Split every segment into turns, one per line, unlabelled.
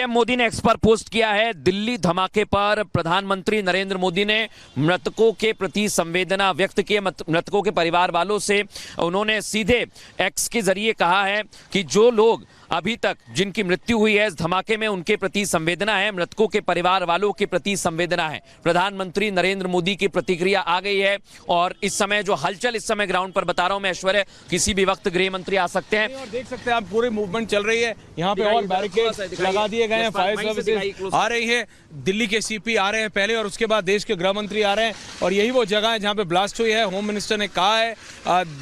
PM Modi ने x पर post किया है, दिल्ली धमाके पर प्रधानमंत्री नरेंद्र मोदी ने मृतकों के प्रति संवेदना व्यक्त की। मृतकों के परिवार वालों से उन्होंने सीधे एक्स के जरिए कहा है कि जो लोग अभी तक जिनकी मृत्यु हुई है इस धमाके में, उनके प्रति संवेदना है, मृतकों के परिवार वालों के प्रति संवेदना है। प्रधानमंत्री नरेंद्र मोदी की प्रतिक्रिया आ गई है और इस समय जो हलचल इस समय ग्राउंड पर बता रहा हूं मैं ऐश्वर्य, किसी भी वक्त गृह मंत्री आ सकते हैं
और देख सकते हैं आप पूरी मूवमेंट चल रही है यहाँ पे और बैरिकेड लगा दिए गए हैं, फायर सर्विसेज आ रही है, दिल्ली के सीपी आ रहे हैं पहले और उसके बाद देश के गृह मंत्री आ रहे हैं और यही वो जगह है जहाँ पे ब्लास्ट हुई है। होम मिनिस्टर ने कहा है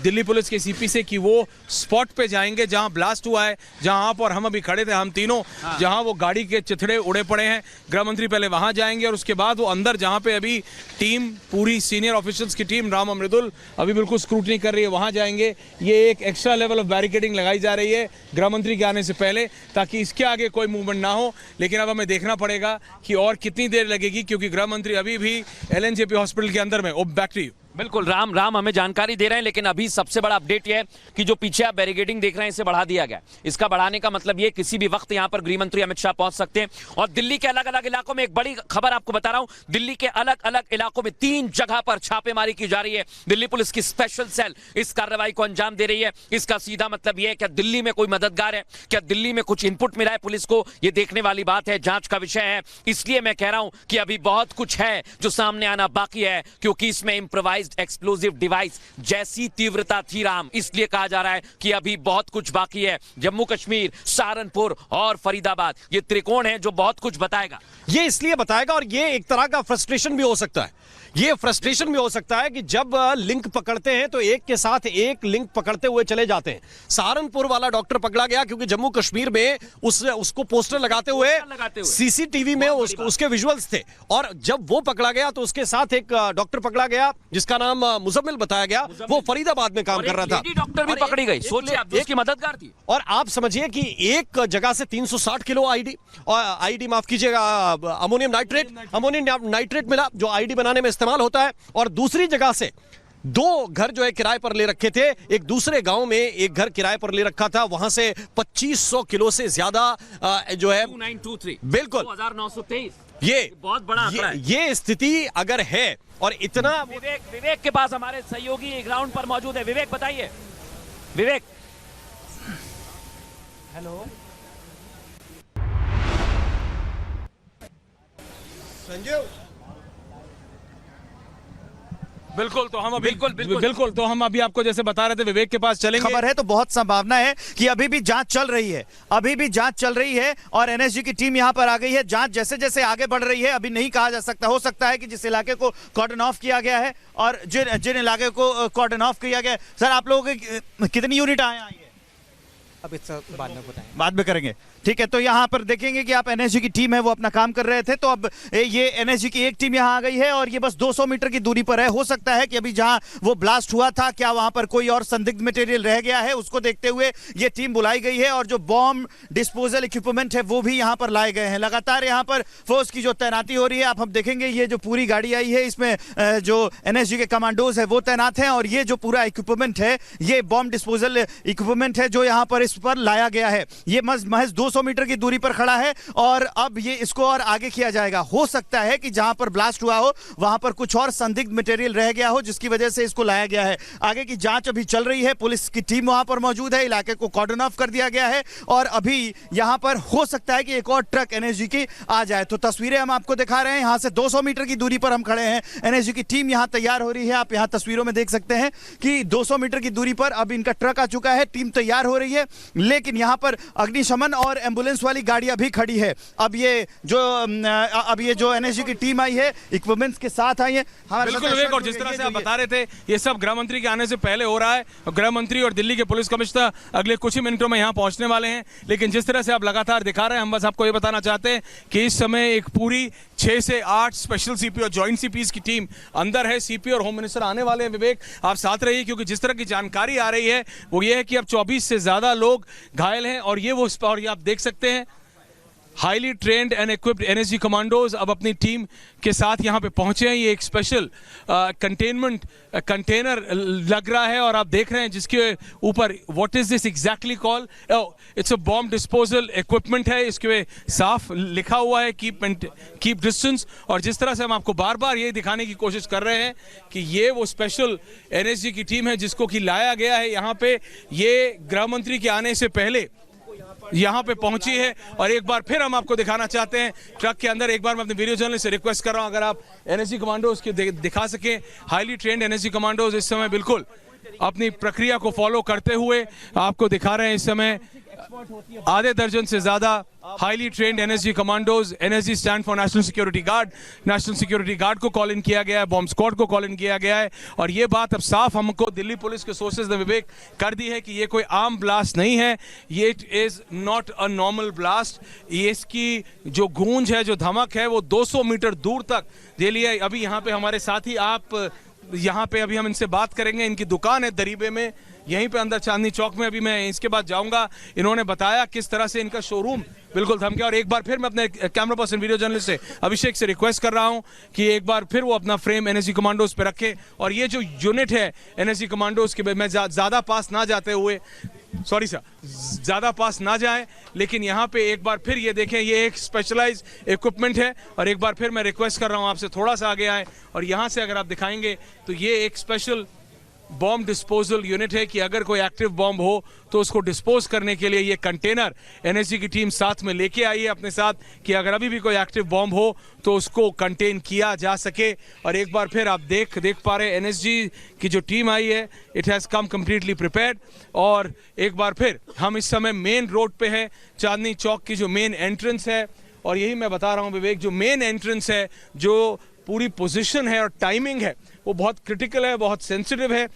दिल्ली पुलिस के सीपी से कि वो स्पॉट पे जाएंगे जहाँ ब्लास्ट हुआ है, जहाँ आप और हम अभी खड़े थे, हम तीनों जहाँ वो गाड़ी के चिथड़े उड़े पड़े हैं। गृह मंत्री पहले वहां जाएंगे और उसके बाद वो अंदर जहाँ पे अभी टीम पूरी सीनियर ऑफिशियल्स की टीम राम अमृतुल अभी बिल्कुल स्क्रूटनी कर रही है, वहां जाएंगे। ये एक एक्स्ट्रा लेवल ऑफ बैरिकेडिंग लगाई जा रही है गृह मंत्री के आने से पहले ताकि इसके आगे कोई मूवमेंट ना हो। लेकिन अब हमें देखना पड़ेगा कि और कितनी देर लगेगी क्योंकि गृह मंत्री अभी भी एलएनजेपी हॉस्पिटल के अंदर में। Back to you.
बिल्कुल राम हमें जानकारी दे रहे हैं, लेकिन अभी सबसे बड़ा अपडेट यह है कि जो पीछे आप बैरिकेडिंग देख रहे हैं इसे बढ़ा दिया गया। इसका बढ़ाने का मतलब ये किसी भी वक्त यहां पर गृह मंत्री अमित शाह पहुंच सकते हैं। और दिल्ली के अलग अलग इलाकों में एक बड़ी खबर आपको बता रहा हूं, दिल्ली के अलग अलग इलाकों में 3 जगह पर छापेमारी की जा रही है। दिल्ली पुलिस की स्पेशल सेल इस कार्रवाई को अंजाम दे रही है। इसका सीधा मतलब यह है क्या दिल्ली में कोई मददगार है, क्या दिल्ली में कुछ इनपुट मिला है पुलिस को, यह देखने वाली बात है, जांच का विषय है। इसलिए मैं कह रहा हूं कि अभी बहुत कुछ है जो सामने आना बाकी है क्योंकि इसमें इंप्रोवाइज्ड एक्सप्लोजिव डिवाइस जैसी तीव्रता थी राम। इसलिए कहा जा रहा है कि अभी बहुत कुछ बाकी है। जम्मू कश्मीर, सहारनपुर और फरीदाबाद ये त्रिकोण है जो बहुत कुछ बताएगा।
ये इसलिए बताएगा और ये एक तरह का फ्रस्ट्रेशन भी हो सकता है। ये फ्रस्ट्रेशन भी हो सकता है कि जब लिंक पकड़ते हैं तो एक के साथ एक लिंक पकड़ते हुए चले जाते हैं। सहारनपुर वाला डॉक्टर पकड़ा गया क्योंकि जम्मू कश्मीर में उसको पोस्टर लगाते हुए सीसीटीवी में उसके विजुअल्स थे और जब वो पकड़ा गया तो उसके साथ एक डॉक्टर पकड़ा गया जिसका नाम मुजम्मिल बताया गया। वो फरीदाबाद में काम कर रहा था।
डॉक्टर भी पकड़ी गई, सोचिए आप, उसकी मददगार थी।
और आप समझिए कि एक जगह से 360 किलो आईडी माफ कीजिएगा अमोनियम नाइट्रेट मिला जो आईडी बनाने में इस्तेमाल होता है। और दूसरी जगह से 2 घर जो है किराए पर ले रखे थे। एक दूसरे गांव में एक घर किराए पर ले रखा था, वहां से 2500 किलो से ज्यादा जो है
2923
बिल्कुल
2923
ये
बहुत बड़ा आंकड़ा है।
ये स्थिति अगर है और इतना
विवेक के पास हमारे सहयोगी ग्राउंड पर मौजूद है। विवेक बताइए। विवेक,
हेलो
संजीव।
बिल्कुल तो हम अभी आपको जैसे बता रहे थे विवेक के पास चलेंगे।
खबर है तो बहुत संभावना है कि अभी भी जांच चल रही है और एनएसजी की टीम यहां पर आ गई है। जांच जैसे जैसे आगे बढ़ रही है अभी नहीं कहा जा सकता, हो सकता है कि जिस इलाके को कॉर्डन ऑफ किया गया है और जिन इलाके को कॉर्डन ऑफ किया गया है। सर आप लोगों की कितनी यूनिट आए हैं?
अब इस बाद में बताएं,
बाद में करेंगे, ठीक है। तो यहाँ पर देखेंगे कि आप एनएसजी की टीम है वो अपना काम कर रहे थे, तो अब ये एनएसजी की एक टीम यहाँ आ गई है और ये बस 200 मीटर की दूरी पर है। हो सकता है कि अभी जहाँ वो ब्लास्ट हुआ था क्या वहां पर कोई और संदिग्ध मटेरियल रह गया है, उसको देखते हुए ये टीम बुलाई गई है और जो बॉम्ब डिस्पोजल इक्विपमेंट है वो भी यहाँ पर लाए गए हैं। लगातार यहाँ पर फोर्स की जो तैनाती हो रही है, आप हम देखेंगे ये जो पूरी गाड़ी आई है इसमें जो एनएसजी के कमांडोज है वो तैनात हैं और ये जो पूरा इक्विपमेंट है ये बॉम्ब डिस्पोजल इक्विपमेंट है जो यहाँ पर इस पर लाया गया है। ये महज 200 मीटर की दूरी पर खड़ा है और अब ये इसको और आगे किया जाएगा। हो सकता है कि जहां पर ब्लास्ट हुआ हो वहां पर कुछ और संदिग्ध मटेरियल रह गया हो जिसकी वजह से इसको लाया गया है। आगे की जांच अभी चल रही है, पुलिस की टीम वहां पर मौजूद है, इलाके को कॉर्डन ऑफ कर दिया गया है और अभी यहां पर हो सकता है कि एक और ट्रक एनएसजी की आ जाए। तो तस्वीरें हम आपको दिखा रहे हैं, यहां से 200 मीटर की दूरी पर हम खड़े हैं, एनएसजी की टीम यहां तैयार हो रही है। आप यहां तस्वीरों में देख सकते हैं कि 200 मीटर की दूरी पर अब इनका ट्रक आ चुका है, टीम तैयार हो रही है, लेकिन यहां पर अग्निशमन और एम्बुलेंस वाली गाड़ियां भी खड़ी है। अब ये जो एनएसजी की टीम आई है इक्विपमेंट्स के साथ आई है।
बिल्कुल विवेक, और जिस तरह से आप बता रहे थे ये सब गृह मंत्री के आने से पहले हो रहा है। गृह मंत्री और दिल्ली के पुलिस कमिश्नर अगले कुछ ही मिनटों में यहाँ पहुंचने वाले हैं। लेकिन जिस तरह से आप लगातार दिखा रहे हैं, हम बस आपको ये बताना चाहते हैं कि इस समय एक पूरी 6 से 8 स्पेशल सीपी और ज्वाइंट सीपीज की टीम अंदर है। सीपी और होम मिनिस्टर आने वाले हैं। विवेक आप साथ रहिए क्योंकि जिस तरह की जानकारी आ रही है वो ये है कि अब 24 से ज्यादा लोग घायल हैं और ये आप देख सकते हैं highly trend and equipped NSG commandos अब अपनी टीम के साथ यहाँ पे पहुंचे हैं। ये एक स्पेशल कंटेनमेंट कंटेनर लग रहा है और आप देख रहे हैं जिसके ऊपर what is this exactly call, it's a bomb disposal equipment है। इसके साफ लिखा हुआ है कीप डिस्टेंस। और जिस तरह से हम आपको बार बार ये दिखाने की कोशिश कर रहे हैं कि ये वो स्पेशल एनएसजी की टीम है जिसको कि लाया गया है यहाँ पे, ये गृह मंत्री के आने से पहले यहाँ पे पहुंची है। और एक बार फिर हम आपको दिखाना चाहते हैं ट्रक के अंदर। एक बार मैं अपने वीडियो जर्नलिस्ट से रिक्वेस्ट कर रहा हूं अगर आप एनएसजी कमांडोज के दिखा सकें। हाईली ट्रेंड एनएसजी कमांडोज इस समय बिल्कुल अपनी प्रक्रिया को फॉलो करते हुए आपको दिखा रहे हैं। इस समय आधे दर्जन से ज्यादा highly trend NSG commandos, NSG stand for national security guard, national security guard को कॉल इन किया गया है, बॉम्ब स्क्वाड को कॉल इन किया गया है। और ये बात अब साफ हमको दिल्ली पुलिस के सोर्सेज ने विवेक कर दी है कि ये कोई आम ब्लास्ट नहीं है, ये it is not a normal blast. ये इसकी जो गूंज है, जो धमक है, वो 200 मीटर दूर तक दे लिया है। अभी यहाँ पे हमारे साथी, आप यहाँ पे अभी हम इनसे बात करेंगे। इनकी दुकान है दरीबे में, यहीं पे अंदर चांदनी चौक में। अभी मैं इसके बाद जाऊंगा। इन्होंने बताया किस तरह से इनका शोरूम बिल्कुल थम गया। और एक बार फिर मैं अपने कैमरा पर्सन वीडियो जर्नलिस्ट से अभिषेक से रिक्वेस्ट कर रहा हूं कि एक बार फिर वो अपना फ्रेम एनएसजी कमांडोज पे रखे। और ये जो यूनिट है एनएसजी कमांडोज के, मैं ज्यादा पास ना जाते हुए, सॉरी सर, ज्यादा पास ना जाएं, लेकिन यहाँ पे एक बार फिर ये देखें, ये एक स्पेशलाइज इक्विपमेंट है। और एक बार फिर मैं रिक्वेस्ट कर रहा हूँ आपसे थोड़ा सा आगे आए और यहाँ से अगर आप दिखाएंगे तो ये एक स्पेशल बॉम्ब डिस्पोजल यूनिट है कि अगर कोई एक्टिव बॉम्ब हो तो उसको डिस्पोज करने के लिए ये कंटेनर एनएसजी की टीम साथ में लेके आई है अपने साथ, कि अगर अभी भी कोई एक्टिव बॉम्ब हो तो उसको कंटेन किया जा सके। और एक बार फिर आप देख पा रहे हैं एनएसजी की जो टीम आई है, it has come completely prepared. और एक बार फिर हम इस समय मेन रोड पे हैं, चांदनी चौक की जो मेन एंट्रेंस है। और यही मैं बता रहा हूँ विवेक, जो मेन एंट्रेंस है, जो पूरी पोजीशन है और टाइमिंग है, वो बहुत क्रिटिकल है, बहुत सेंसिटिव है।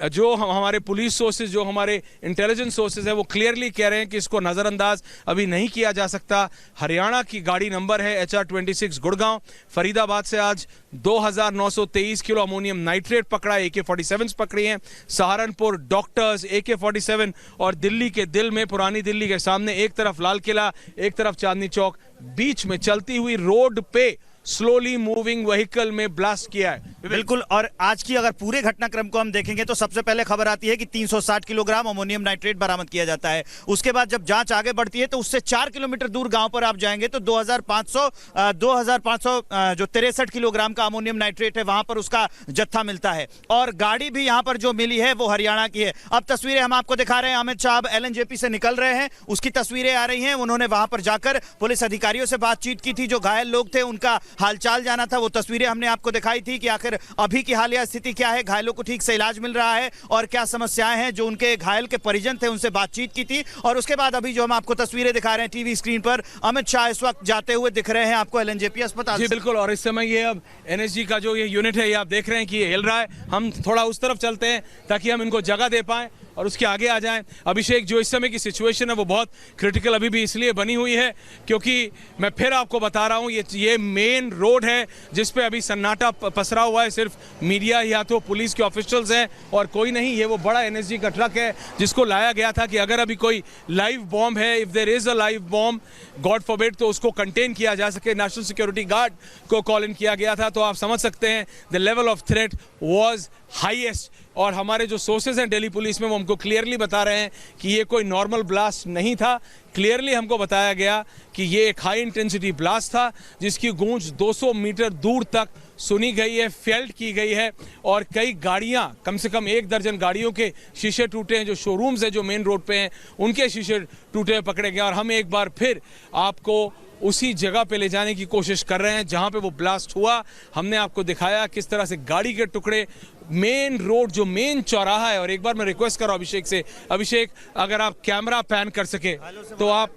जो हमारे पुलिस सोर्सेज, जो हमारे इंटेलिजेंस सोर्सेज है, वो क्लियरली कह रहे हैं कि इसको नज़रअंदाज अभी नहीं किया जा सकता। हरियाणा की गाड़ी नंबर है HR-26 गुड़गांव। फरीदाबाद से आज 2923 किलो अमोनियम नाइट्रेट पकड़ा, AK-47 पकड़ी हैं। Saharanpur doctors, AK-47। और दिल्ली के दिल में, पुरानी दिल्ली के सामने, एक तरफ लाल किला, एक तरफ चांदनी चौक, बीच में चलती हुई रोड पे स्लोली मूविंग व्हीकल में ब्लास्ट किया है।
बिल्कुल। और आज की अगर पूरे घटनाक्रम को हम देखेंगे तो सबसे पहले खबर आती है कि 360 किलोग्राम अमोनियम नाइट्रेट बरामद किया जाता है। उसके बाद जब जांच आगे बढ़ती है तो उससे 4 किलोमीटर दूर गांव पर आप जाएंगे तो 2500 जो 63 किलोग्राम का अमोनियम नाइट्रेट है वहां पर उसका जत्था मिलता है। और गाड़ी भी यहां पर जो मिली है वो हरियाणा की है। अब तस्वीरें हम आपको दिखा रहे हैं, अमित शाह LNJP से निकल रहे हैं, उसकी तस्वीरें आ रही हैं। उन्होंने वहां पर जाकर पुलिस अधिकारियों से बातचीत की थी, जो घायल लोग थे उनका हालचाल जाना था। वो तस्वीरें हमने आपको दिखाई थी कि आखिर अभी की हालिया स्थिति क्या है, घायलों को ठीक से इलाज मिल रहा है और क्या समस्याएं हैं। जो उनके घायल के परिजन थे उनसे बातचीत की थी। और उसके बाद अभी जो हम आपको तस्वीरें दिखा रहे हैं टीवी स्क्रीन पर, अमित शाह इस वक्त जाते हुए दिख रहे हैं आपको LNJP अस्पताल।
जी बिल्कुल। और इस समय ये अब एनएसजी का जो ये यूनिट है, ये आप देख रहे हैं कि ये हिल रहा है। हम थोड़ा उस तरफ चलते हैं ताकि हम इनको जगह दे पाएं और उसके आगे आ जाएं। अभिषेक, जो इस समय की सिचुएशन है वो बहुत क्रिटिकल अभी भी इसलिए बनी हुई है क्योंकि मैं फिर आपको बता रहा हूं, ये मेन रोड है जिस पे अभी सन्नाटा पसरा हुआ है। सिर्फ मीडिया या तो पुलिस के ऑफिशियल्स हैं और कोई नहीं। ये वो बड़ा एनएसजी का ट्रक है जिसको लाया गया था कि अगर अभी कोई लाइव बॉम्ब है, if there is a live bomb, god forbid, तो उसको कंटेन किया जा सके। नेशनल सिक्योरिटी गार्ड को कॉल इन किया गया था। तो आप समझ सकते हैं the level of threat was highest. और हमारे जो सोर्सेज हैं दिल्ली पुलिस में, वो हमको क्लियरली बता रहे हैं कि ये कोई नॉर्मल ब्लास्ट नहीं था। क्लियरली हमको बताया गया कि ये एक हाई इंटेंसिटी ब्लास्ट था जिसकी गूंज 200 मीटर दूर तक सुनी गई है, फेल्ट की गई है। और कई गाड़ियां, कम से कम 1 दर्जन गाड़ियों के शीशे टूटे हैं। जो शोरूम्स हैं जो मेन रोड पे हैं, उनके शीशे टूटे पकड़े गए। और हम एक बार फिर आपको उसी जगह पे ले जाने की कोशिश कर रहे हैं जहां पे वो ब्लास्ट हुआ। हमने आपको दिखाया किस तरह से गाड़ी के टुकड़े, मेन रोड, जो मेन चौराहा है। और एक बार मैं रिक्वेस्ट कर रहा हूं अभिषेक से, अभिषेक अगर आप कैमरा पैन कर सके तो आप,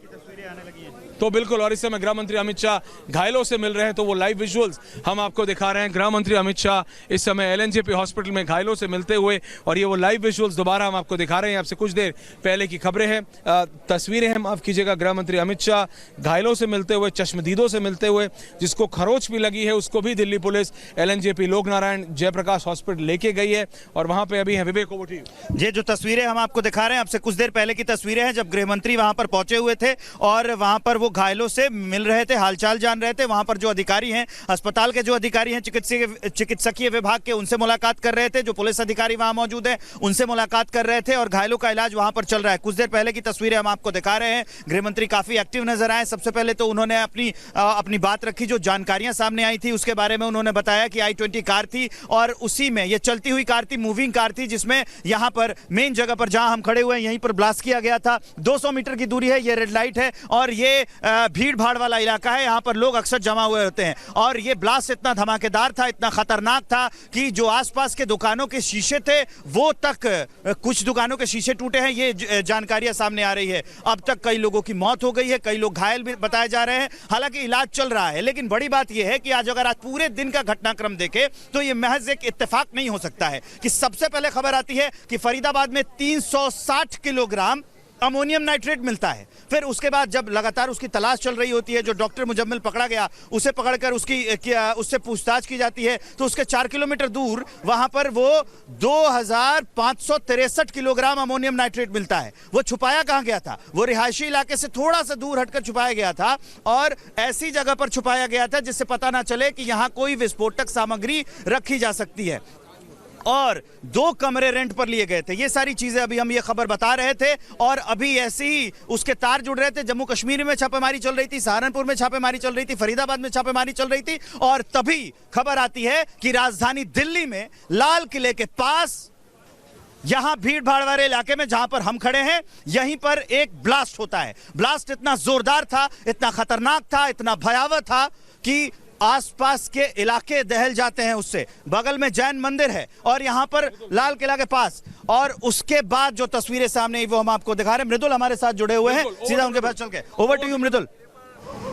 तो बिल्कुल। और इस समय गृह मंत्री अमित शाह घायलों से मिल रहे हैं, तो वो लाइव विजुअल्स हम आपको दिखा रहे हैं। गृह मंत्री अमित शाह इस समय LNJP हॉस्पिटल में घायलों से मिलते हुए, और ये वो लाइव विजुअल्स दोबारा हम आपको दिखा रहे हैं। आपसे कुछ देर पहले की खबरें हैं, तस्वीरें हैं, माफ कीजिएगा। गृह मंत्री अमित शाह घायलों से मिलते हुए, चश्मदीदों से मिलते हुए, जिसको खरोच भी लगी है उसको भी दिल्ली पुलिस LNJP लोक नारायण जयप्रकाश हॉस्पिटल लेके गई है और वहां पे अभी है। विवेक, ओवर टू यू।
ये जो तस्वीरें हम आपको दिखा रहे हैं, आपसे कुछ देर पहले की तस्वीरें हैं जब गृह मंत्री वहां पर पहुंचे हुए थे और वहां पर वो घायलों से मिल रहे थे, हालचाल जान रहे थे। वहां पर जो अधिकारी हैं, अस्पताल के जो अधिकारी हैं, चिकित्सकीय विभाग के, उनसे मुलाकात कर रहे थे। जो पुलिस अधिकारी वहां मौजूद हैं उनसे मुलाकात कर रहे थे और घायलों का इलाज वहां पर चल रहा है। कुछ देर पहले की तस्वीरें हम आपको दिखा रहे हैं। गृह मंत्री काफी एक्टिव नजर आए। सबसे पहले तो उन्होंने अपनी बात रखी, जो जानकारियां सामने आई थी उसके बारे में उन्होंने बताया कि i20 कार थी और उसी में ये चलती हुई कार थी, मूविंग कार थी, जिसमें यहां पर मेन जगह पर जहां हम खड़े हुए हैं यहीं पर ब्लास्ट किया गया था। 200 मीटर की दूरी है, ये रेड लाइट है और ये भीड़ भाड़ वाला इलाका है। यहां पर लोग अक्सर जमा हुए होते हैं और ये ब्लास्ट इतना धमाकेदार था, इतना खतरनाक था कि जो आसपास के दुकानों के शीशे थे वो तक, कुछ दुकानों के शीशे टूटे हैं, ये जानकारियां सामने आ रही है। अब तक कई लोगों की मौत हो गई है, कई लोग घायल भी बताए जा रहे हैं। हालांकि इलाज चल रहा है, लेकिन बड़ी बात यह है कि आज अगर आज पूरे दिन का घटनाक्रम देखें तो यह महज एक इत्तेफाक नहीं हो सकता है कि सबसे पहले खबर आती है कि फरीदाबाद में 360 किलोग्राम अमोनियम नाइट्रेट मिलता है। फिर उसके बाद जब लगातार उसकी तलाश चल रही होती है, जो डॉक्टर मुजम्मिल पकड़ा गया उसे पकड़कर उससे पूछताछ की जाती है, तो उसके 4 किलोमीटर दूर वहां पर वो 2563 किलोग्राम अमोनियम नाइट्रेट मिलता है। वो छुपाया कहां गया था? वो रिहायशी इलाके से थोड़ा सा दूर हटकर छुपाया गया था और ऐसी जगह पर छुपाया गया था जिससे पता ना चले कि यहां कोई विस्फोटक सामग्री रखी जा सकती है। और 2 कमरे रेंट पर लिए गए थे। ये सारी चीजें अभी हम ये खबर बता रहे थे और अभी ऐसे ही उसके तार जुड़ रहे थे। जम्मू कश्मीर में छापेमारी चल रही थी, सहारनपुर में छापेमारी चल रही थी, फरीदाबाद में छापेमारी चल रही थी और तभी खबर आती है कि राजधानी दिल्ली में लाल किले के पास, यहां भीड़ भाड़ वाले इलाके में जहां पर हम खड़े हैं, यहीं पर एक ब्लास्ट होता है। ब्लास्ट इतना जोरदार था, इतना खतरनाक था, इतना भयावह था कि आसपास के इलाके दहल जाते हैं उससे। बगल में जैन मंदिर है और यहां पर लाल किला के पास, और उसके बाद जो तस्वीरें सामने आई वो हम आपको दिखा रहे हैं। मृदुल हमारे साथ जुड़े हुए हैं, सीधा उनके पास चल के। Over to you Mridul.